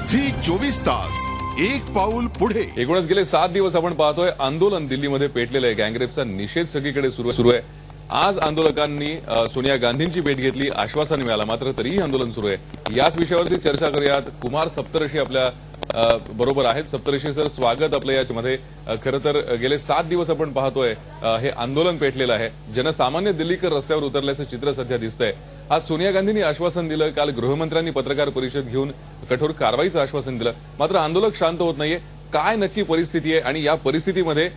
Zee 24 तास एक पाऊल पुढे। एकूणच गेले 7 दिवस आपण पाहतोय आंदोलन दिल्लीमध्ये पेटलेलं आहे। गँगरेपचा निषेध सगळीकडे सुरू आहे। आज आंदोलकांनी सोनिया गांधींची भेट घेतली, आश्वासन मिळालं, मात्र तरीही आंदोलन सुरू आहे। याच विषयावरती चर्चा करूयात। कुमार सप्तऋषी आपल्या बरोबर आहेत। सप्तऋषी सर, स्वागत आपल्या याच्यामध्ये। खरं तर गेले 7 दिवस आपण पाहतोय हे आंदोलन पेटलेलं आहे। जनसामान्य दिल्लीकर रस्त्यावर उतरल्याचं चित्र सध्या दिसतंय। आज सोनिया गांधींनी आश्वासन दिलं, काल गृहमंत्र्यांनी पत्रकार परिषद घेऊन कठोर कारवाईचं आश्वासन दिलं, मात्र आंदोलक शांत होत नाहीये। काय नक्की परिस्थिती आहे आणि या परिस्थितीमध्ये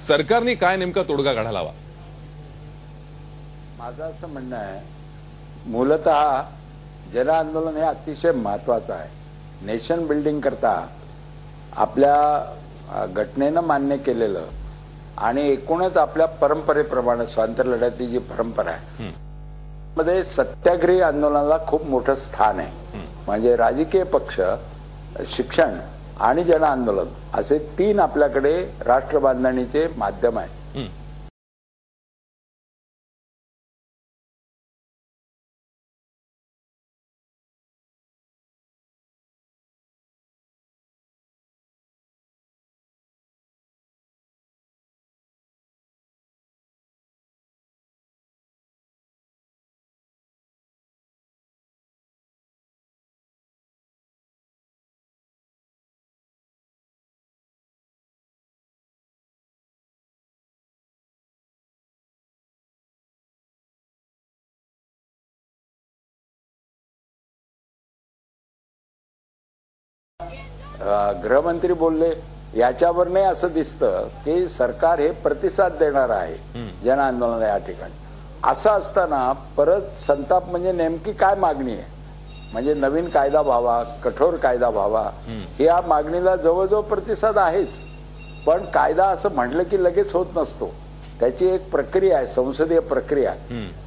सरकारने काय नेमका तोडगा काढायला हवा? माझं असं म्हणणं आहे, मूलतः जन आंदोलन हे अतिशय महत्वाचं आहे। नेशन बिल्डिंग करता आपल्या घटनेनं मान्य केलेलं आणि एकूणच आपल्या परंपरेप्रमाणे स्वातंत्र्य लढ्याची जी परंपरा आहे मध्ये सत्याग्रही आंदोलनाला खूप मोठं स्थान आहे। म्हणजे राजकीय पक्ष, शिक्षण आणि जन आंदोलन असे 3 आपल्याकडे राष्ट्रबांधणीचे माध्यम आहे। गृहमंत्री बोलले, याच्यावर नाही असं दिसतं की सरकार हे प्रतिसाद देणार आहे जन आंदोलन या ठिकाणी। असं असताना परत संताप म्हणजे नेमकी काय मागणी आहे? म्हणजे नवीन कायदा व्हावा, कठोर कायदा व्हावा, या मागणीला जवळजवळ प्रतिसाद आहेच। पण कायदा असं म्हटलं की लगेच होत नसतो, त्याची एक प्रक्रिया आहे, संसदीय प्रक्रिया।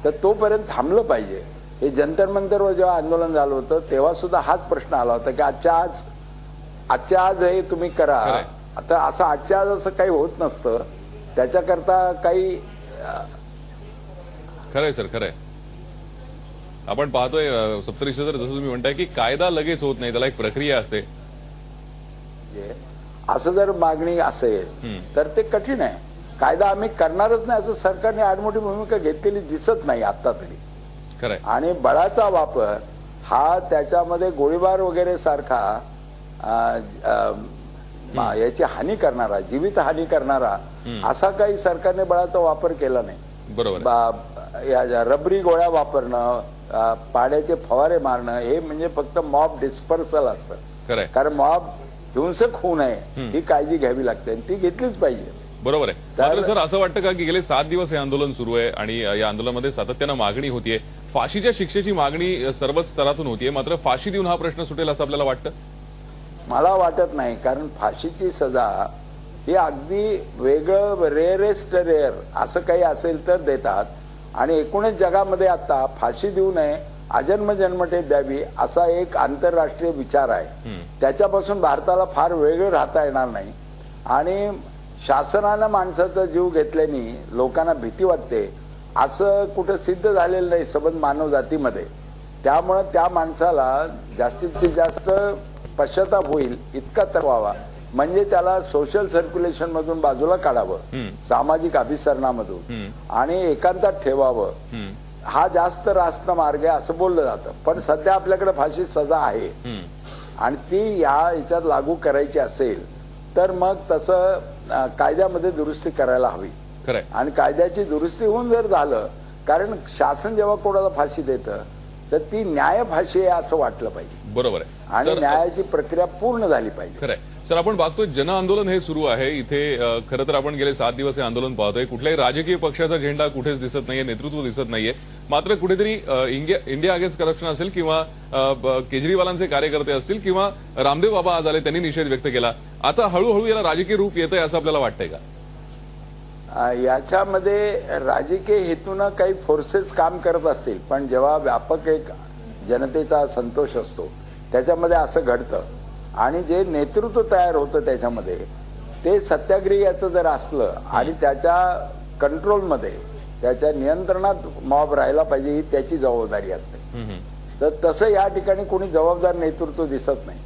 तर तोपर्यंत थांबलं पाहिजे। हे जंतर मंतरवर जेव्हा आंदोलन झालं होतं तेव्हा सुद्धा हाच प्रश्न आला होता की आजच्या आज हे तुम्ही करा। आता असं आजच्या आज असं काही होत नसतं, त्याच्याकरता काही खरंय सर, खरंय। आपण पाहतोय सप्तऋषी सर, जसं तुम्ही म्हणताय की कायदा लगेच होत नाही, त्याला एक प्रक्रिया असते। असं जर मागणी असेल तर ते कठीण आहे। कायदा आम्ही करणारच नाही असं सरकारने आडमोठी भूमिका घेतलेली दिसत नाही आता तरी। खरंय। आणि बळाचा वापर हा त्याच्यामध्ये गोळीबार वगैरे सारखा याची हानी करणारा, जीवित हानी करणारा असा काही सरकारने बळाचा वापर केला नाही। बरोबर। रबरी गोळ्या वापरणं, पाण्याचे फवारे मारणं हे म्हणजे फक्त मॉब डिस्पर्सल असतं। खरंय। कारण मॉब हिंसक होऊ नये ही काळजी घ्यावी लागते आणि ती घेतलीच पाहिजे। बरोबर आहे। मात्र सर, असं वाटतं का की गेले 7 दिवस हे आंदोलन सुरू आहे आणि या आंदोलनामध्ये सातत्यानं मागणी होतीये, फाशीच्या शिक्षेची मागणी सर्वच स्तरातून होतीये, मात्र फाशी देऊन हा प्रश्न सुटेल असं आपल्याला वाटतं? मला वाटत नाही, कारण फाशीची सजा ही अगदी वेगळं, रेअरेस्ट रेअर असं काही असेल तर देतात। आणि एकूणच जगामध्ये आता फाशी देऊ नये, अजन्म जन्मठेप द्यावी असा एक आंतरराष्ट्रीय विचार आहे। त्याच्यापासून भारताला फार वेगळं राहता येणार नाही। आणि शासनानं माणसाचा जीव घेतल्याने लोकांना भीती वाटते असं कुठं सिद्ध झालेलं नाही सबंध मानव जातीमध्ये। त्यामुळे त्या माणसाला जास्तीत जास्त पश्चाताप होईल इतका तर व्हावा, म्हणजे त्याला सोशल सर्क्युलेशन मधून बाजूला काढावं, सामाजिक अभिसरणामधून, आणि एकांतात ठेवावं। हा जास्त रास्त मार्ग आहे असं बोललं जातं। पण सध्या आपल्याकडे फाशी सजा आहे आणि ती याच्यात लागू करायची असेल तर मग तसं कायद्यामध्ये दुरुस्ती करायला हवी। आणि कायद्याची दुरुस्ती होऊन जर झालं, कारण शासन जेव्हा कोणाला फाशी देतं तर ती न्याय फाशी आहे असं वाटलं पाहिजे। बरोबर आहे। आणि न्यायाची प्रक्रिया पूर्ण झाली पाहिजे। खरंय सर, आपण बघतोय जन आंदोलन हे सुरू आहे इथे। खरं तर आपण गेले 7 दिवस हे आंदोलन पाहतोय। कुठल्याही राजकीय पक्षाचा झेंडा कुठेच दिसत नाहीये, नेतृत्व दिसत नाहीये, मात्र कुठेतरी इंडिया अगेन्स्ट करप्शन असेल किंवा केजरीवालांचे कार्यकर्ते असतील किंवा रामदेव बाबा आज आले, त्यांनी निषेध व्यक्त केला। आता हळूहळू याला राजकीय रूप येतंय असं आपल्याला वाटतंय का? याच्यामध्ये राजकीय हेतूनं काही फोर्सेस काम करत असतील, पण जेव्हा व्यापक एक जनतेचा संतोष असतो त्याच्यामध्ये असं घडतं। आणि जे नेतृत्व तयार होतं त्याच्यामध्ये ते सत्याग्रही जर असलं आणि त्याच्या कंट्रोलमध्ये, त्याच्या नियंत्रणात मॉब राहायला पाहिजे, ही त्याची जबाबदारी असते। तर तसं या ठिकाणी कोणी जबाबदार नेतृत्व दिसत नाही।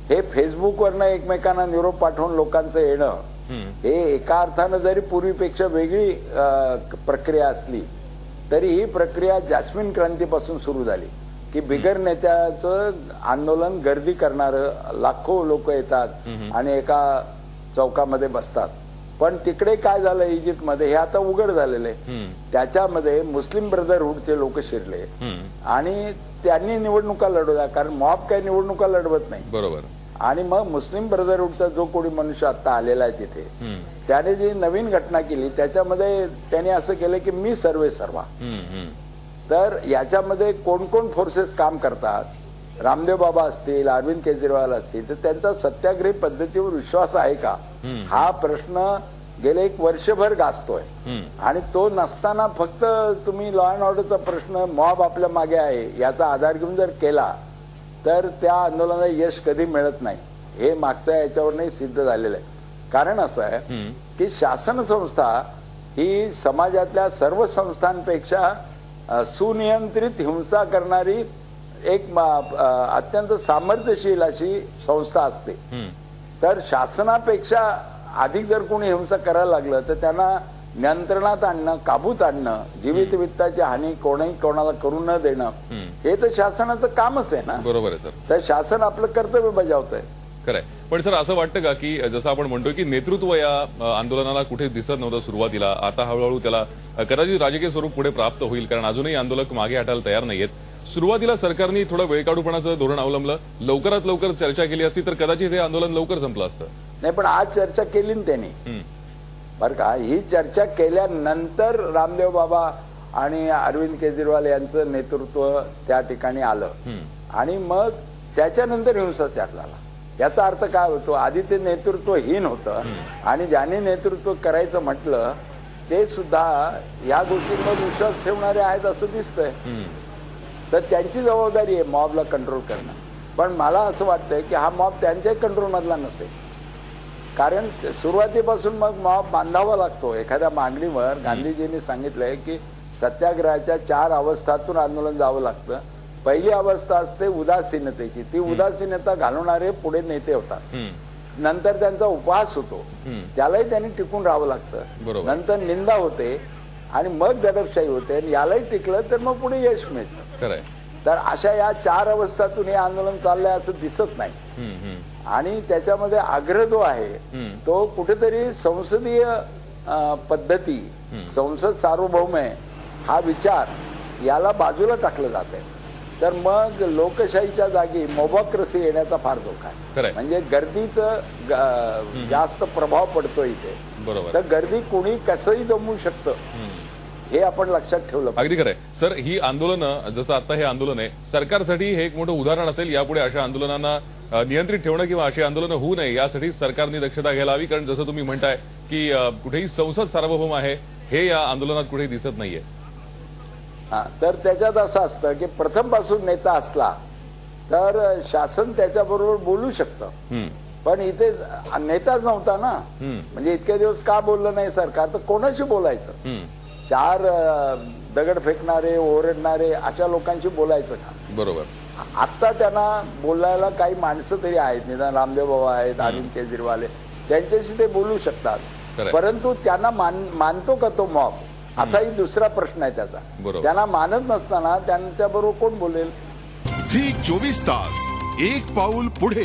हे फेसबुकवरनं एकमेकांना निरोप पाठवून लोकांचं येणं हे एका अर्थानं जरी पूर्वीपेक्षा वेगळी प्रक्रिया असली तरी ही प्रक्रिया जास्मिन क्रांतीपासून सुरू झाली की बिगर नेत्याचं आंदोलन गर्दी करणारं लाखो लोक येतात आणि एका चौकामध्ये बसतात. पण तिकडे काय झालं इजिप्तमध्ये हे आता उघड झालेलं आहे. त्याच्यामध्ये मुस्लिम ब्रदरहूडचे लोक शिरले आणि त्यांनी निवडणुका लढवल्या कारण मॉब काही निवडणुका लढवत नाही. बरोबर. आणि मग मुस्लिम ब्रदरहूडचा जो कोणी मनुष्य आता आलेला आहे तिथे त्याने जी नवीन घटना केली त्याच्यामध्ये त्याने असं केलं की मी सर्वे सर्वा. तर याच्यामध्ये कोण कोण फोर्सेस काम करतात, रामदेव बाबा असतील, अरविंद केजरीवाल असतील, तर त्यांचा सत्याग्रही पद्धतीवर विश्वास आहे का हा प्रश्न गेले एक वर्षभर गाजतोय. आणि तो नसताना फक्त तुम्ही लॉ अँड ऑर्डरचा प्रश्न मॉब आपल्या मागे आहे याचा आधार घेऊन जर केला तर त्या आंदोलनाला यश कधी मिळत नाही. हे मागच्या याच्यावरही सिद्ध झालेलं आहे. कारण असं आहे की शासन संस्था ही समाजातल्या सर्व संस्थांपेक्षा सुनियंत्रित हिंसा करणारी एक अत्यंत सामर्थ्यशील अशी संस्था असते. तर शासनापेक्षा अधिक जर कोणी हिंसा करायला लागलं तर त्यांना नियंत्रणात आणणं, काबूत आणणं, जीवित वित्ताची हानी कोणाही कोणाला करू न देणं हे तर शासनाचं कामच आहे ना. बरोबर आहे सर. तर शासन आपलं कर्तव्य बजावतंय. खरंय. पण सर असं वाटतं का की जसं आपण म्हणतोय की नेतृत्व या आंदोलनाला कुठे दिसत नव्हतं सुरुवातीला, आता हळूहळू त्याला कदाचित राजकीय स्वरूप पुढे प्राप्त होईल कारण अजूनही आंदोलक मागे हटायला तयार नाहीयेत. सुरुवातीला सरकारने थोडं वेळकाढूपणाचं धोरण अवलंबलं, लवकरात लवकर चर्चा केली असती तर कदाचित हे आंदोलन लवकर संपलं असतं. नाही पण आज चर्चा केली ना त्यांनी बरं का. ही चर्चा केल्यानंतर रामदेव बाबा आणि अरविंद केजरीवाल यांचं नेतृत्व त्या ठिकाणी आलं आणि मग त्याच्यानंतर हिंसाचार झाला. याचा अर्थ काय होतो, आधी ते नेतृत्वहीन होतं आणि ज्यांनी नेतृत्व करायचं म्हटलं ते सुद्धा या गोष्टींवर विश्वास ठेवणारे आहेत असं दिसतंय. तर त्यांची जबाबदारी आहे मॉबला कंट्रोल करणं. पण मला असं वाटतंय की हा मॉब त्यांच्याही कंट्रोलमधला नसेल. कारण सुरुवातीपासून मग मॉब बांधावा लागतो एखाद्या मागणीवर. गांधीजींनी सांगितलंय की सत्याग्रहाच्या 4 अवस्थातून आंदोलन जावं लागतं. पहिली अवस्था असते उदासीनतेची. ती उदासीनता घालवणारे पुढे नेते होतात. नंतर त्यांचा उपहास होतो, त्यालाही त्यांनी टिकून राहावं लागतं. नंतर निंदा होते आणि मग दडपशाही होते आणि यालाही टिकलं तर मग पुढे यश मिळतं. तर अशा या 4 अवस्थातून हे आंदोलन चाललंय असं दिसत नाही. आणि त्याच्यामध्ये आग्रह जो आहे तो कुठेतरी संसदीय पद्धती, संसद सार्वभौम आहे हा विचार याला बाजूला टाकलं जात आहे. तर मग लोकशाहीच्या जागी मोबॉक्रेसी येण्याचा फार धोका आहे. म्हणजे गर्दीचं जास्त प्रभाव पडतो इथे. तर गर्दी कुणी कसंही जमवू शकतं हे आपण लक्षात ठेवलं. अगदी खरंय सर. ही आंदोलनं जसं आता हे आंदोलन आहे सरकारसाठी हे एक मोठं उदाहरण असेल. यापुढे अशा आंदोलनांना नियंत्रित ठेवणं किंवा अशी आंदोलनं होऊ नये यासाठी सरकारने दक्षता घ्यायला हवी. कारण जसं तुम्ही म्हणताय की कुठेही संसद सार्वभौम आहे हे या आंदोलनात कुठेही दिसत नाहीये. तर त्याच्यात असं असतं की प्रथमपासून नेता असला तर शासन त्याच्याबरोबर बोलू शकतं. पण इथे नेताच नव्हता ना. म्हणजे इतके दिवस का बोललं नाही सरकार, तर कोणाशी बोलायचं. 4 दगड फेकणारे, ओरडणारे अशा लोकांशी बोलायचं का. बरोबर. आता त्यांना बोलायला काही माणसं तरी आहेत, निदान रामदेव बाबा आहेत, अरविंद केजरीवाल आहेत, त्यांच्याशी ते बोलू शकतात. परंतु त्यांना मानतो का तो मॉब असाही दुसरा प्रश्न आहे त्याचा. त्यांना मानत नसताना त्यांच्याबरोबर कोण बोलेल. झी 24 तास एक पाऊल पुढे.